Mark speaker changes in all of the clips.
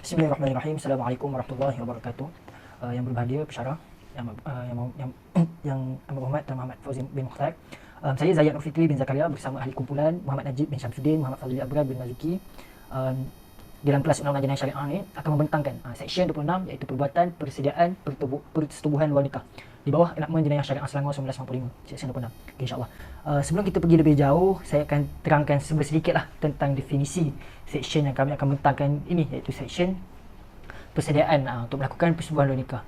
Speaker 1: Bismillahirrahmanirrahim. Assalamualaikum warahmatullahi wabarakatuh. Yang berbahagia pensyarah yang amat berhormat Tuan Muhammad Fauzi bin Mukhtar. Saya Zaid Nur Fitri bin Zakaria bersama ahli kumpulan Muhammad Najib bin Syamsuddin, Muhammad Fadli Abrar bin Mazuki. Dalam kelas Undang-Undang Jenayah Syariah ni akan membentangkan Seksyen 26 iaitu perbuatan persediaan persetubuhan luar nikah di bawah Enakmen Jenayah Syariah Selangor 1995, Seksyen 26. Okay, InsyaAllah. Sebelum kita pergi lebih jauh, saya akan terangkan sedikitlah tentang definisi seksyen yang kami akan bentangkan ini, iaitu seksyen persediaan untuk melakukan persetubuhan luar nikah.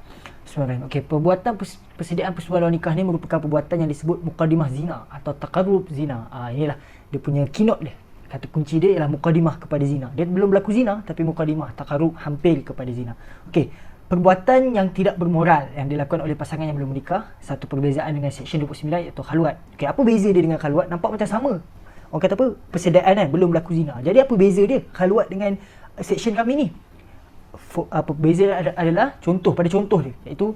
Speaker 1: Okey, perbuatan persediaan persetubuhan luar nikah ni merupakan perbuatan yang disebut mukadimah zina atau taqarrub zina. Inilah dia punya keynote dia. Kata kunci dia ialah mukadimah kepada zina. Dia belum berlaku zina tapi mukadimah, taqarrub, hampir kepada zina. Okey, perbuatan yang tidak bermoral yang dilakukan oleh pasangan yang belum menikah, satu perbezaan dengan seksyen 29 iaitu khalwat. Okey, apa beza dia dengan khalwat? Nampak macam sama. Orang kata apa? Persediaan kan, belum berlaku zina. Jadi apa beza dia khalwat dengan seksyen kami ni? Apa beza adalah contoh dia, iaitu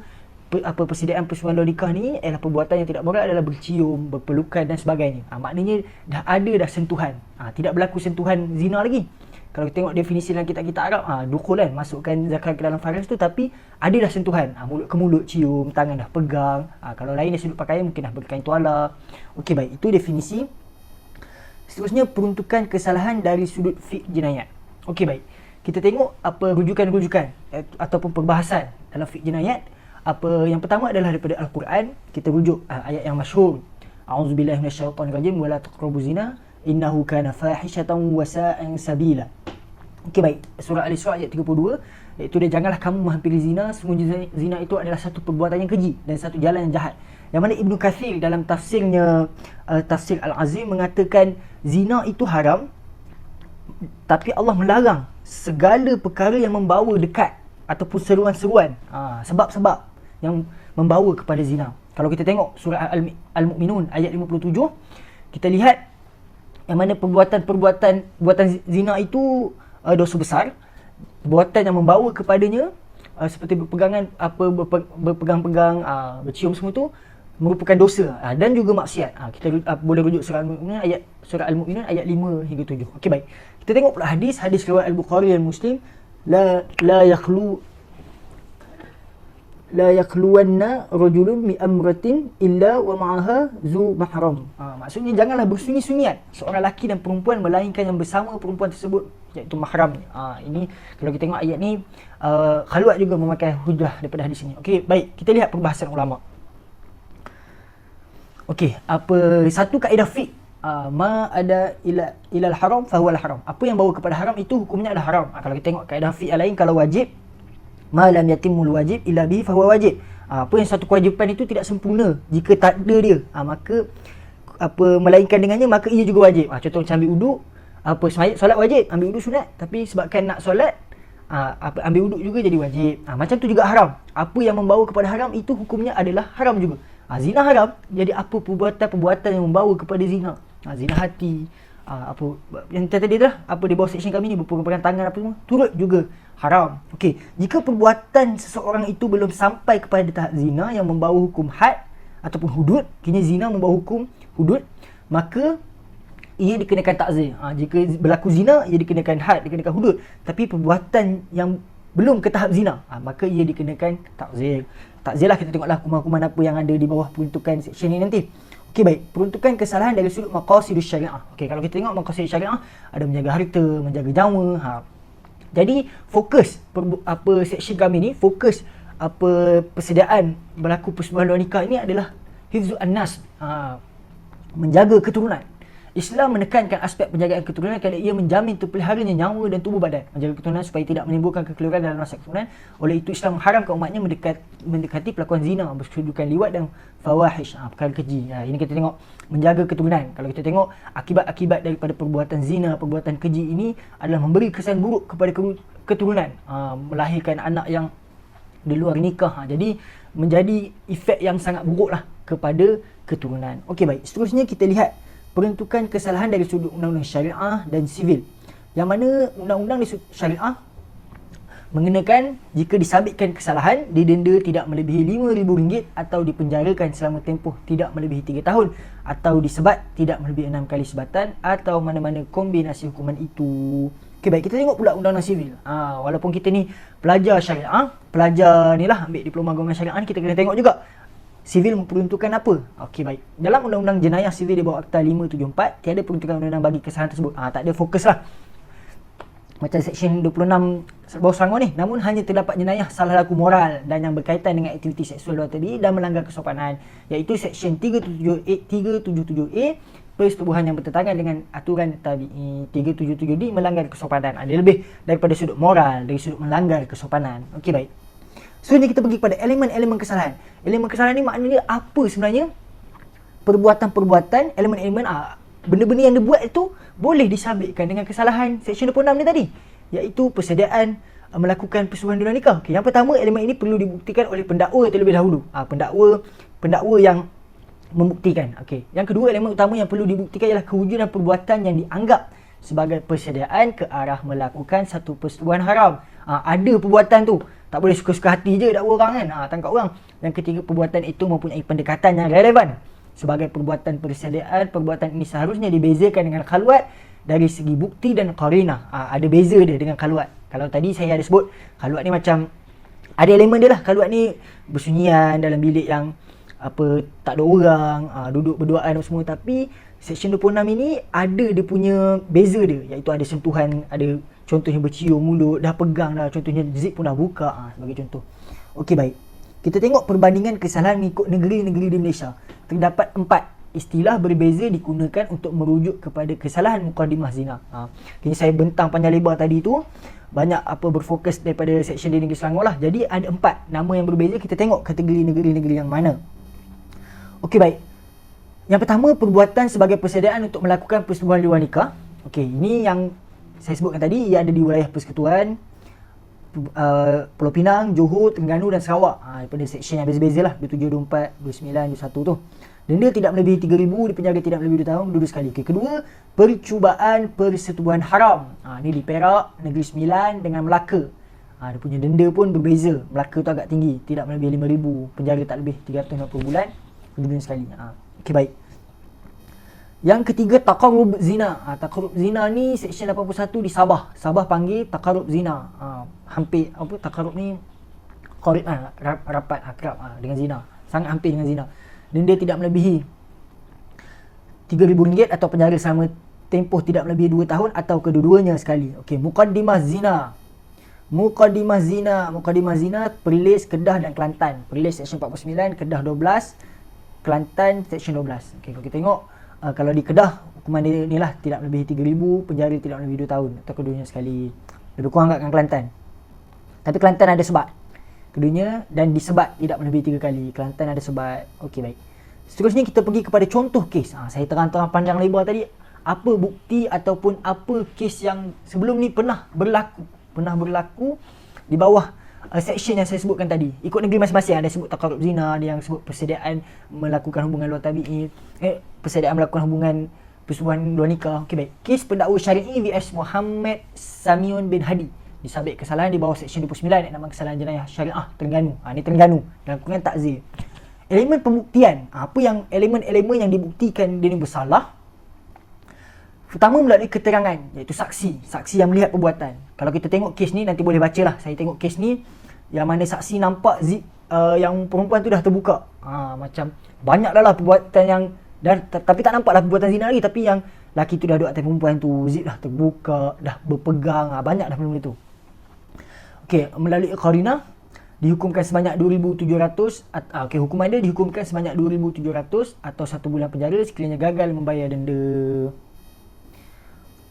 Speaker 1: persediaan persetubuhan luar nikah ni ialah perbuatan yang tidak moral adalah bercium, berpelukan dan sebagainya. Maknanya dah sentuhan. Tidak berlaku sentuhan zina lagi. Kalau kita tengok definisi dalam kitab-kitab Arab, dukul kan, masukkan zakar ke dalam faras tu, tapi ada dah sentuhan. Mulut ke mulut cium, tangan dah pegang. Kalau lain dari sudut pakaian mungkin dah berkain tuala. Okey, baik, itu definisi. Seterusnya, peruntukan kesalahan dari sudut fiqh jinayat. Okey, baik. Kita tengok apa rujukan-rujukan ataupun perbahasan dalam fiqh jinayat. Yang pertama adalah daripada Al-Quran. Kita rujuk ayat yang masyhur. A'udzubillahi minasyaitonirrajim wa la taqrabuz zina innahu kana fahishatan wa sa'an sabila. Okey, baik. Surah Al-Isra ayat 32, iaitu dia, janganlah kamu menghampiri zina, sungguhnya zina itu adalah satu perbuatan yang keji dan satu jalan yang jahat. Yang mana Ibnu Katsir dalam tafsirnya Tafsir Al-Azim mengatakan zina itu haram, tapi Allah melarang segala perkara yang membawa dekat ataupun seruan-seruan, sebab-sebab yang membawa kepada zina. Kalau kita tengok surah Al-Mu'minun ayat 57, kita lihat yang mana perbuatan zina itu dosa besar. Perbuatan yang membawa kepadanya seperti berpegang-pegang, bercium semua tu merupakan dosa dan juga maksiat. Kita boleh rujuk surah Al-Mu'minun ayat 5 hingga 7. Okey, baik. Kita tengok pula hadis riwayat Al-Bukhari dan Muslim, la yakhluwanna rajulun mi amratin illa wa ma'aha zu mahram. Maksudnya janganlah bersunyi-sunyian seorang lelaki dan perempuan melainkan yang bersama perempuan tersebut iaitu mahram. Ini kalau kita tengok ayat ni, khalwat juga memakai hujah daripada hadis ini. Okey, baik, kita lihat perbahasan ulama. Okey, satu kaedah fiqh, ma ada ilal haram fa huwa haram. Apa yang bawa kepada haram itu hukumnya adalah haram. Kalau kita tengok kaedah fiqh yang lain, kalau wajib, ma lam yatimul wajib illa bihi fa huwa wajib. Apa yang satu kewajipan itu tidak sempurna jika tak ada dia, maka melainkan dengannya maka ia juga wajib. Contoh macam ambil uduk, solat wajib, ambil uduk sunat, tapi sebabkan nak solat, ambil uduk juga jadi wajib. Macam tu juga haram. Apa yang membawa kepada haram itu hukumnya adalah haram juga. Zina haram, jadi apa perbuatan yang membawa kepada zina? Zina hati, yang tadi dah, di bawah seksyen kami ni, berpegang tangan apa semua, turut juga haram. Okey, jika perbuatan seseorang itu belum sampai kepada tahap zina yang membawa hukum had ataupun hudud, kini zina membawa hukum hudud, maka ia dikenakan ta'zir. Jika berlaku zina, ia dikenakan had, dikenakan hudud. Tapi perbuatan yang belum ke tahap zina, maka ia dikenakan ta'zir. Ta'zir lah, kita tengoklah hukuman-hukuman apa yang ada di bawah peruntukan seksyen ni nanti. Okey, baik. Peruntukan kesalahan dari sudut maqasidus syariah. Okey, kalau kita tengok maqasid syariah, ada menjaga harta, menjaga nyawa. Jadi fokus seksyen kami ni, fokus persediaan berlaku persetubuhan luar nikah ini adalah hifzu an-nas, menjaga keturunan. Islam menekankan aspek penjagaan keturunan kerana ia menjamin terpeliharanya nyawa dan tubuh badan. Menjaga keturunan supaya tidak menimbulkan kekeliruan dalam nasab keturunan. Oleh itu Islam mengharamkan umatnya mendekati pelakuan zina, berkedudukan liwat dan fawahish, perkara keji. Ini kita tengok menjaga keturunan. Kalau kita tengok akibat-akibat daripada perbuatan zina, perbuatan keji ini adalah memberi kesan buruk kepada keturunan, melahirkan anak yang di luar nikah. Jadi menjadi efek yang sangat buruklah kepada keturunan. Okey, baik. Seterusnya kita lihat peruntukan kesalahan dari sudut undang-undang syariah dan sivil. Yang mana undang-undang di sudut syariah mengenakan jika disabitkan kesalahan, didenda tidak melebihi RM5,000 atau dipenjarakan selama tempoh tidak melebihi 3 tahun atau disebat tidak melebihi 6 kali sebatan atau mana-mana kombinasi hukuman itu. Okey, baik, kita tengok pula undang-undang sivil. Walaupun kita ni pelajar syariah, pelajar ni lah ambil diploma agama syariah ni, kita kena tengok juga sivil memperuntukkan apa. Okey, baik. Dalam undang-undang jenayah sivil di bawah Akta 574, tiada peruntukan undang-undang bagi kesalahan tersebut. Tak ada fokus lah. Macam Seksyen 26 bawah Selangor ni. Namun hanya terdapat jenayah salah laku moral dan yang berkaitan dengan aktiviti seksual luar tabi'i dan melanggar kesopanan, iaitu Seksyen 377A persetubuhan yang bertentangan dengan aturan tabi'i. 377D melanggar kesopanan. Dia lebih daripada sudut moral, dari sudut melanggar kesopanan. Okey, baik. Seterusnya kita pergi kepada elemen-elemen kesalahan. Elemen kesalahan ni maknanya apa sebenarnya? Perbuatan-perbuatan, elemen-elemen benda-benda yang dibuat itu boleh disabitkan dengan kesalahan Seksyen 26 ni tadi, iaitu persediaan melakukan persetubuhan di luar nikah. Okay, yang pertama, elemen ini perlu dibuktikan oleh pendakwa terlebih dahulu. Pendakwa yang membuktikan. Okey. Yang kedua, elemen utama yang perlu dibuktikan ialah kewujudan perbuatan yang dianggap sebagai persediaan ke arah melakukan satu persetubuhan haram. Ada perbuatan tu. Tak boleh suka-suka hati je dakwa orang kan. Tangkap orang. Yang ketiga, perbuatan itu mempunyai pendekatan yang relevan. Sebagai perbuatan persediaan, perbuatan ini seharusnya dibezakan dengan khalwat dari segi bukti dan qarinah. Ada beza dia dengan khalwat. Kalau tadi saya ada sebut, khalwat ni macam ada elemen dia lah. Khalwat ni bersunyian dalam bilik yang tak ada orang, duduk berduaan semua. Tapi Seksyen 26 ini ada dia punya beza dia, iaitu ada sentuhan, ada contohnya bercium mulut, dah pegang dah, contohnya zip pun dah buka, sebagai contoh. Okey, baik. Kita tengok perbandingan kesalahan mengikut negeri-negeri di Malaysia. Terdapat 4 istilah berbeza digunakan untuk merujuk kepada kesalahan mukadimah zina. Ini saya bentang panjang lebar tadi tu, banyak berfokus daripada seksyen di negeri Selangor lah. Jadi ada 4 nama yang berbeza. Kita tengok kategori negeri-negeri yang mana. Okey, baik. Yang pertama, perbuatan sebagai persediaan untuk melakukan persetubuhan di luar nikah. Okey, ini yang saya sebutkan tadi, ia ada di wilayah Persekutuan, Pulau Pinang, Johor, Terengganu dan Sarawak. Daripada seksyen yang beza-beza lah, 27, 24, 29, 21 tu. Denda tidak melebihi 3,000, dipenjara tidak melebihi 2 tahun, duduk sekali. Okey, kedua, percubaan persetubuhan haram. Ni di Perak, Negeri Sembilan dengan Melaka. Dia punya denda pun berbeza. Melaka tu agak tinggi, tidak melebihi 5,000, penjara tak lebih 360 bulan, duduk sekali. Okey, baik. Yang ketiga, taqarrub zina. Taqarrub zina ni seksyen 81 di Sabah. Sabah panggil taqarrub zina. Hampir taqarrub ni qarib, rapat, akrab dengan zina. Sangat hampir dengan zina. Denda tidak melebihi RM3,000 atau penjara selama tempoh tidak melebihi 2 tahun atau kedua-duanya sekali. Okey, muqaddimah zina. Muqaddimah zina Perlis, Kedah dan Kelantan. Perlis seksyen 49, Kedah 12, Kelantan seksyen 12. Okey, kalau kita tengok kalau di Kedah hukuman dia ni lah tidak melebihi 3,000, penjara tidak melebihi 2 tahun atau keduanya sekali. Lebih kurang agak Kelantan. Tapi Kelantan ada sebat keduanya dan disebat tidak melebihi 3 kali. Kelantan ada sebat. Okey, baik. Seterusnya kita pergi kepada contoh kes. Saya terang-terang panjang lebar tadi apa bukti ataupun apa kes yang sebelum ni pernah berlaku di bawah seksyen yang saya sebutkan tadi. Ikut negeri masing-masing, ada sebut taqarrub zina, ada yang sebut persediaan melakukan hubungan luar tabi'i, persediaan melakukan hubungan persetubuhan luar nikah. Okey, baik. Kes pendakwa syar'i vs Muhammad Samiun bin Hadi. Disabit kesalahan di bawah seksyen 29, nama kesalahan jenayah syariah Terengganu. Ni Terengganu dalam kurungan takzir. Elemen pembuktian. Apa yang elemen-elemen yang dibuktikan dia ni bersalah? Pertama, melalui keterangan, iaitu saksi yang melihat perbuatan. Kalau kita tengok kes ni, nanti boleh baca lah. Saya tengok kes ni yang mana saksi nampak zip yang perempuan tu dah terbuka. Macam banyak dah lah perbuatan yang tapi tak nampak lah perbuatan zina lagi, tapi yang laki tu dah duduk atas perempuan tu, zip dah terbuka, dah berpegang, banyak dah benda tu. Okey, melalui qarinah dihukumkan sebanyak 2,700. Okey, hukuman dia dihukumkan sebanyak 2,700 atau 1 bulan penjara sekiranya gagal membayar denda.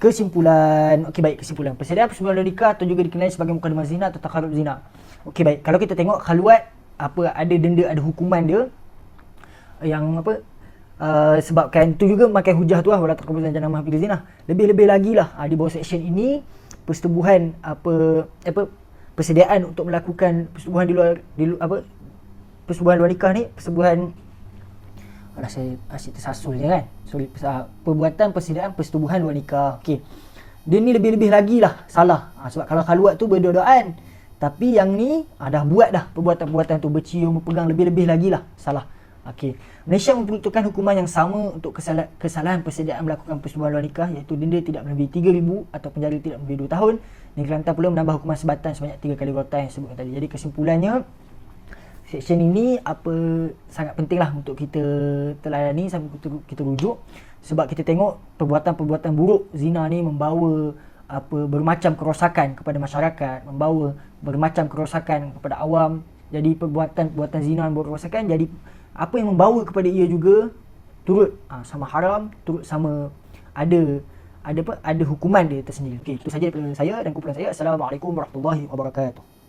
Speaker 1: Kesimpulan. Okey, baik, kesimpulan. Persediaan persetubuhan luar nikah atau juga dikenali sebagai mukadimah zina atau taqarrub zina. Okey, baik. Kalau kita tengok khalwat, ada denda, ada hukuman dia yang sebabkan tu juga makan hujah tu lah, wala taqrabu zina janah bil zina. Lebih-lebih lagi lah di bawah seksyen ini persetubuhan persediaan untuk melakukan persetubuhan persetubuhan luar nikah ni, persetubuhan saya asyik tersasul je kan. Perbuatan persediaan persetubuhan luar nikah. Okey. Dia ni lebih-lebih lagi lah salah. Sebab kalau khalwat tu berdua-duaan, tapi yang ni dah buat dah perbuatan-perbuatan tu, bercium, berpegang, lebih-lebih lagi lah salah. Okey. Malaysia memperuntukkan hukuman yang sama untuk kesalahan persediaan melakukan persetubuhan luar nikah, iaitu denda tidak melebihi 3,000 atau penjara tidak melebihi 2 tahun. Negeri Kelantan pula menambah hukuman sebatan sebanyak 3 kali rotan yang disebutkan tadi. Jadi kesimpulannya, seksyen ini sangat pentinglah untuk kita teladani sampai kita rujuk, sebab kita tengok perbuatan-perbuatan buruk zina ni membawa bermacam kerosakan kepada masyarakat, membawa bermacam kerosakan kepada awam. Jadi perbuatan zina yang berkerosakan, jadi apa yang membawa kepada ia juga turut sama haram, turut sama ada hukuman dia tersendiri. Okey, itu saja daripada saya dan kumpulan saya. Assalamualaikum warahmatullahi wabarakatuh.